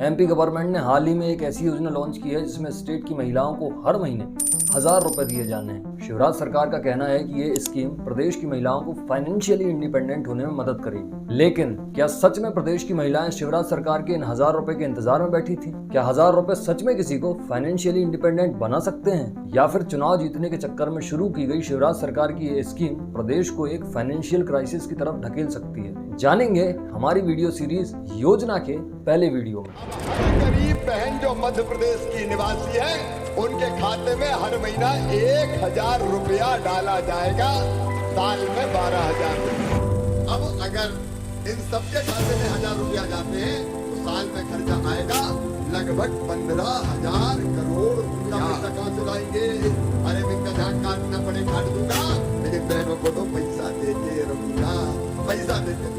MP government ने हाल ही में एक ऐसी योजना लॉन्च की है जिसमें स्टेट की महिलाओं को हर महीने 1000 रुपए दिए जाने हैं। शिवराज सरकार का कहना है कि ये स्कीम प्रदेश की महिलाओं को फाइनेंशियली इंडिपेंडेंट होने में मदद करेगी। लेकिन क्या सच में प्रदेश की महिलाएं शिवराज सरकार के इन 1000 रुपए के इंतजार में बैठी थी? क्या 1000 रुपए सच में किसी को फाइनेंशियली इंडिपेंडेंट बना सकते हैं, या फिर चुनाव जीतने के चक्कर में शुरू की गई शिवराज सरकार की ये स्कीम प्रदेश को एक फाइनेंशियल क्राइसिस की तरफ ढकेल सकती है? जानेंगे हमारी वीडियो सीरीज योजना के पहले वीडियो में। गरीब बहन जो मध्य प्रदेश की निवासी है, उनके खाते में हर महीना 1000 रुपया डाला जाएगा, साल में 12,000। अब अगर इन सबके खाते में 1000 रुपया जाते हैं तो साल में खर्चा आएगा लगभग 15,000 करोड़ रुपया। पैसा कहाँ से लाएंगे? अरे इनका ध्यान काटना पड़े काट दूंगा, लेकिन बहनों को तो पैसा दे के रखूंगा, पैसा दे के।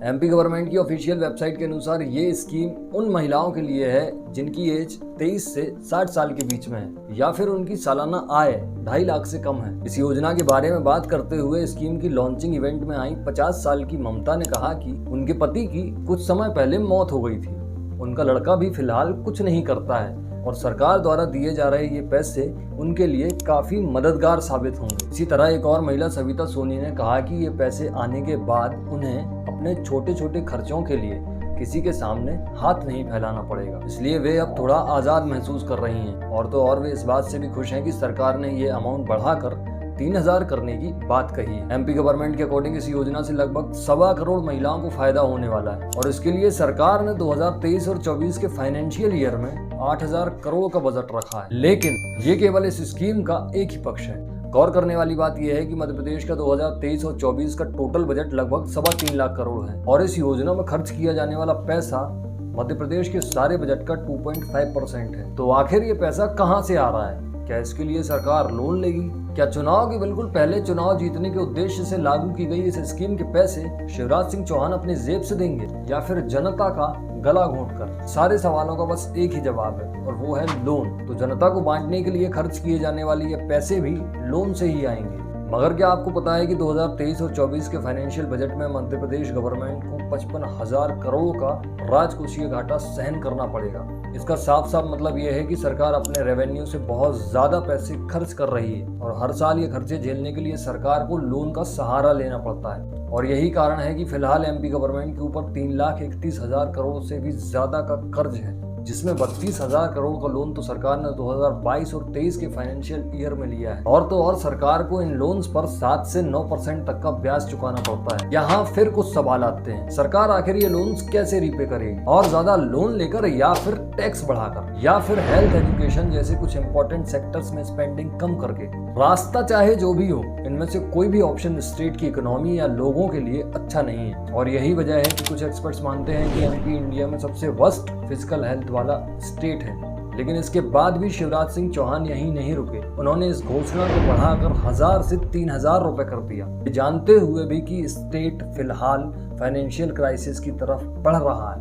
एमपी गवर्नमेंट की ऑफिशियल वेबसाइट के अनुसार ये स्कीम उन महिलाओं के लिए है जिनकी एज 23 से 60 साल के बीच में है, या फिर उनकी सालाना आय 2.5 लाख से कम है। इस योजना के बारे में बात करते हुए स्कीम की लॉन्चिंग इवेंट में आई 50 साल की ममता ने कहा कि उनके पति की कुछ समय पहले मौत हो गई थी। उनका लड़का भी फिलहाल कुछ नहीं करता है और सरकार द्वारा दिए जा रहे ये पैसे उनके लिए काफी मददगार साबित होंगे। इसी तरह एक और महिला सविता सोनी ने कहा कि ये पैसे आने के बाद उन्हें अपने छोटे छोटे खर्चों के लिए किसी के सामने हाथ नहीं फैलाना पड़ेगा, इसलिए वे अब थोड़ा आजाद महसूस कर रही हैं। और तो और वे इस बात से भी खुश हैं कि सरकार ने ये अमाउंट बढ़ाकर 3000 करने की बात कही है। एमपी गवर्नमेंट के अकॉर्डिंग इस योजना से लगभग 1.25 करोड़ महिलाओं को फायदा होने वाला है और इसके लिए सरकार ने 2023 और 24 के फाइनेंशियल ईयर में 8000 करोड़ का बजट रखा है। लेकिन ये केवल इस स्कीम का एक ही पक्ष है। गौर करने वाली बात यह है कि मध्य प्रदेश का 2023 और 24 का टोटल बजट लगभग 3.25 लाख करोड़ है और इस योजना में खर्च किया जाने वाला पैसा मध्य प्रदेश के सारे बजट का 2.5% है। तो आखिर ये पैसा कहां से आ रहा है? क्या इसके लिए सरकार लोन लेगी? क्या चुनाव के बिल्कुल पहले चुनाव जीतने के उद्देश्य से लागू की गई इस स्कीम के पैसे शिवराज सिंह चौहान अपनी जेब से देंगे, या फिर जनता का गला घोंटकर? सारे सवालों का बस एक ही जवाब है और वो है लोन। तो जनता को बांटने के लिए खर्च किए जाने वाले ये पैसे भी लोन से ही आएंगे। मगर क्या आपको पता है कि 2023 और 24 के फाइनेंशियल बजट में मध्य प्रदेश गवर्नमेंट को 55,000 करोड़ का राजकोषीय घाटा सहन करना पड़ेगा? इसका साफ साफ मतलब यह है कि सरकार अपने रेवेन्यू से बहुत ज्यादा पैसे खर्च कर रही है और हर साल ये खर्चे झेलने के लिए सरकार को लोन का सहारा लेना पड़ता है। और यही कारण है कि फिलहाल एमपी गवर्नमेंट के ऊपर 3,31,000 करोड़ से भी ज्यादा का कर्ज है, जिसमें 32,000 करोड़ का लोन तो सरकार ने 2022 और 23 के फाइनेंशियल ईयर में लिया है। और तो और सरकार को इन लोन्स पर 7 से 9% तक का ब्याज चुकाना पड़ता है। यहाँ फिर कुछ सवाल आते हैं, सरकार आखिर ये लोन्स कैसे रीपे करेगी? और ज्यादा लोन लेकर, या फिर टैक्स बढ़ाकर, या फिर हेल्थ एजुकेशन जैसे कुछ इंपॉर्टेंट सेक्टर्स में स्पेंडिंग कम करके? रास्ता चाहे जो भी हो, इनमें से कोई भी ऑप्शन स्टेट की इकोनॉमी या लोगों के लिए अच्छा नहीं है। और यही वजह है कि कुछ एक्सपर्ट्स मानते हैं कि एमपी इंडिया में सबसे वर्स्ट फिजिकल हेल्थ वाला स्टेट है। लेकिन इसके बाद भी शिवराज सिंह चौहान यहीं नहीं रुके, उन्होंने इस घोषणा को बढ़ाकर 1000 से 3000 रुपए कर दिया, जानते हुए भी कि स्टेट फिलहाल फाइनेंशियल क्राइसिस की तरफ बढ़ रहा है।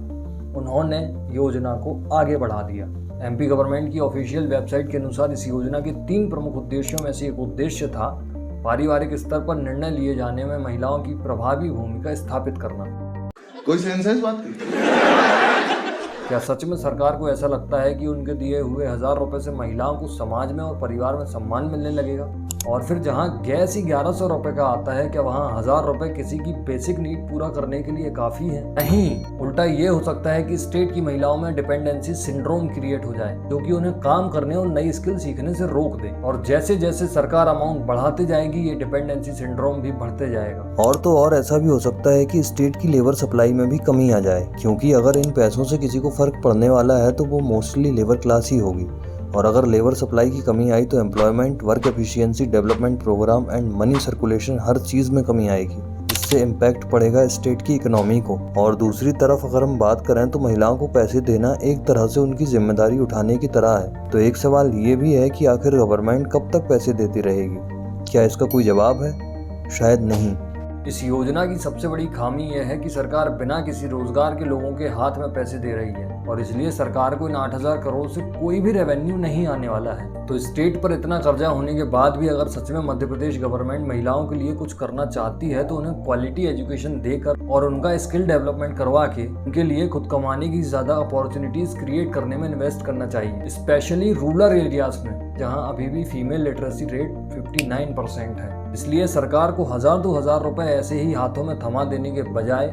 उन्होंने योजना को आगे बढ़ा दिया। एमपी गवर्नमेंट की ऑफिशियल वेबसाइट के अनुसार इस योजना के 3 प्रमुख उद्देश्यों में से एक उद्देश्य था पारिवारिक स्तर पर निर्णय लिए जाने में महिलाओं की प्रभावी भूमिका स्थापित करना। कोई सेंस है इस बात की? क्या सच में सरकार को ऐसा लगता है कि उनके दिए हुए 1000 रुपए से महिलाओं को समाज में और परिवार में सम्मान मिलने लगेगा? और फिर जहां गैस ही 1100 रुपए का आता है, क्या वहां 1000 रुपए किसी की बेसिक नीड पूरा करने के लिए काफी है? नहीं, उल्टा ये हो सकता है कि स्टेट की महिलाओं में डिपेंडेंसी सिंड्रोम क्रिएट हो जाए, जो कि उन्हें काम करने और नई स्किल सीखने से रोक दे। और जैसे जैसे सरकार अमाउंट बढ़ाते जाएगी, ये डिपेंडेंसी सिंड्रोम भी बढ़ते जाएगा। और तो और ऐसा भी हो सकता है कि स्टेट की लेबर सप्लाई में भी कमी आ जाए, क्योंकि अगर इन पैसों से किसी को फर्क पड़ने वाला है तो वो मोस्टली लेबर क्लास ही होगी। और अगर लेबर सप्लाई की कमी आई तो employment, work efficiency, development programme and money circulation, हर चीज़ में कमी आएगी। इससे इम्पैक्ट पड़ेगा स्टेट की इकोनॉमी को। और दूसरी तरफ अगर हम बात करें तो महिलाओं को पैसे देना एक तरह से उनकी जिम्मेदारी उठाने की तरह है। तो एक सवाल ये भी है कि आखिर गवर्नमेंट कब तक पैसे देती रहेगी? क्या इसका कोई जवाब है? शायद नहीं। इस योजना की सबसे बड़ी खामी यह है कि सरकार बिना किसी रोजगार के लोगों के हाथ में पैसे दे रही है और इसलिए सरकार को इन 8,000 करोड़ से कोई भी रेवेन्यू नहीं आने वाला है। तो स्टेट पर इतना कर्जा होने के बाद भी अगर सच में मध्य प्रदेश गवर्नमेंट महिलाओं के लिए कुछ करना चाहती है तो उन्हें क्वालिटी एजुकेशन देकर और उनका स्किल डेवलपमेंट करवा के उनके लिए खुद कमाने की ज्यादा अपॉर्चुनिटीज क्रिएट करने में इन्वेस्ट करना चाहिए, स्पेशली रूरल एरियाज में जहां अभी भी फीमेल लिटरेसी रेट 59% है। इसलिए सरकार को 1,000-2,000 रुपए ऐसे ही हाथों में थमा देने के बजाय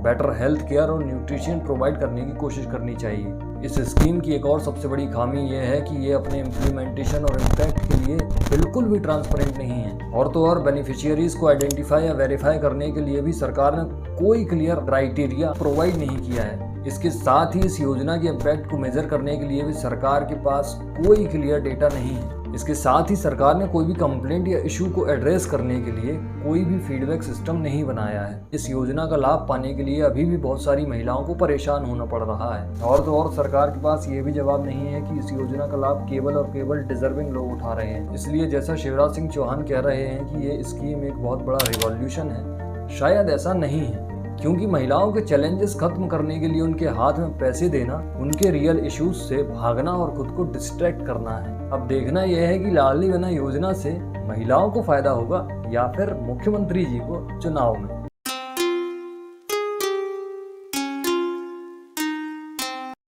बेटर हेल्थ केयर और न्यूट्रिशन प्रोवाइड करने की कोशिश करनी चाहिए। इस स्कीम की एक और सबसे बड़ी खामी यह है कि ये अपने इम्प्लीमेंटेशन और इम्पैक्ट के लिए बिल्कुल भी ट्रांसपेरेंट नहीं है। और तो और बेनिफिशियरीज को आइडेंटिफाई या वेरीफाई करने के लिए भी सरकार ने कोई क्लियर क्राइटेरिया प्रोवाइड नहीं किया है। इसके साथ ही इस योजना के इम्पैक्ट को मेजर करने के लिए भी सरकार के पास कोई क्लियर डेटा नहीं है। इसके साथ ही सरकार ने कोई भी कंप्लेंट या इशू को एड्रेस करने के लिए कोई भी फीडबैक सिस्टम नहीं बनाया है। इस योजना का लाभ पाने के लिए अभी भी बहुत सारी महिलाओं को परेशान होना पड़ रहा है। और तो और सरकार के पास ये भी जवाब नहीं है कि इस योजना का लाभ केवल और केवल डिजर्विंग लोग उठा रहे हैं। इसलिए जैसा शिवराज सिंह चौहान कह रहे हैं कि ये स्कीम एक बहुत बड़ा रिवॉल्यूशन है, शायद ऐसा नहीं है, क्योंकि महिलाओं के चैलेंजेस खत्म करने के लिए उनके हाथ में पैसे देना, उनके रियल इश्यूज से भागना और खुद को डिस्ट्रैक्ट करना है। अब देखना यह है कि लाडली बहना योजना से महिलाओं को फायदा होगा या फिर मुख्यमंत्री जी को चुनाव में।